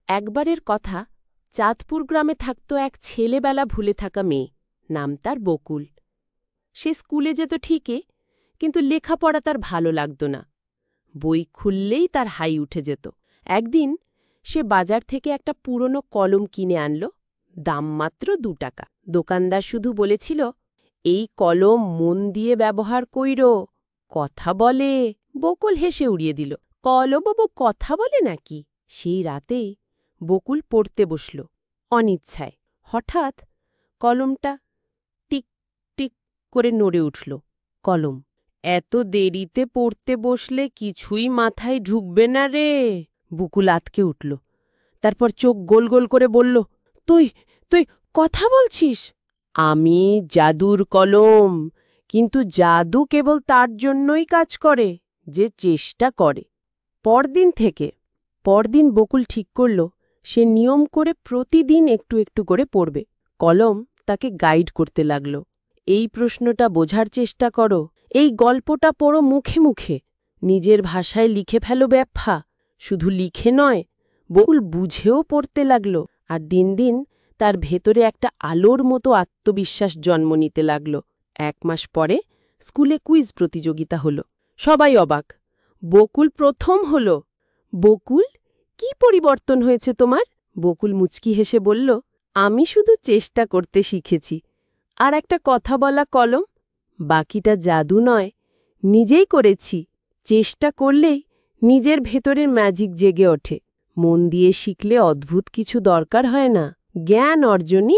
একবারের কথা, চাঁদপুর গ্রামে থাকত এক ছেলেবেলা ভুলে থাকা মেয়ে, নাম তার বকুল। সে স্কুলে যেত ঠিকই, কিন্তু লেখাপড়া তার ভালো লাগত না। বই খুললেই তার হাই উঠে যেত। একদিন সে বাজার থেকে একটা পুরনো কলম কিনে আনল, দাম মাত্র 2 টাকা। দোকানদার শুধু বলেছিল, এই কলম মন দিয়ে ব্যবহার কইরো, কথা বলে। বকুল হেসে উড়িয়ে দিল, কলম কথা বলে নাকি? সেই রাতেই বকুল পড়তে বসল অনিচ্ছায়। হঠাৎ কলমটা টিক টিক করে নড়ে উঠল। কলম, এত দেরিতে পড়তে বসলে কিছুই মাথায় ঢুকবে না রে। বকুল আতকে উঠল, তারপর চোখ গোল গোল করে বলল, তুই তুই কথা বলছিস? আমি জাদুর কলম, কিন্তু জাদু কেবল তার জন্যই কাজ করে যে চেষ্টা করে। পরদিন বকুল ঠিক করল, সে নিয়ম করে প্রতিদিন একটু একটু করে পড়বে। কলম তাকে গাইড করতে লাগল। এই প্রশ্নটা বোঝার চেষ্টা করো, এই গল্পটা পড়ো মুখে মুখে, নিজের ভাষায় লিখে ফেলো ব্যাখ্যা। শুধু লিখে নয়, বকুল বুঝেও পড়তে লাগল। আর দিন দিন তার ভেতরে একটা আলোর মতো আত্মবিশ্বাস জন্ম নিতে লাগল। 1 মাস পরে স্কুলে কুইজ প্রতিযোগিতা হলো। সবাই অবাক, বকুল প্রথম হলো। বকুল, কি পরিবর্তন হয়েছে তোমার? বকুল মুচকি হেসে বলল, আমি শুধু চেষ্টা করতে শিখেছি। আর একটা কথা বলা কলম, বাকিটা জাদু নয়, নিজেই করেছি। চেষ্টা করলেই নিজের ভেতরের ম্যাজিক জেগে ওঠে। মন দিয়ে শিখলে অদ্ভুত কিছু দরকার হয় না, জ্ঞান অর্জনই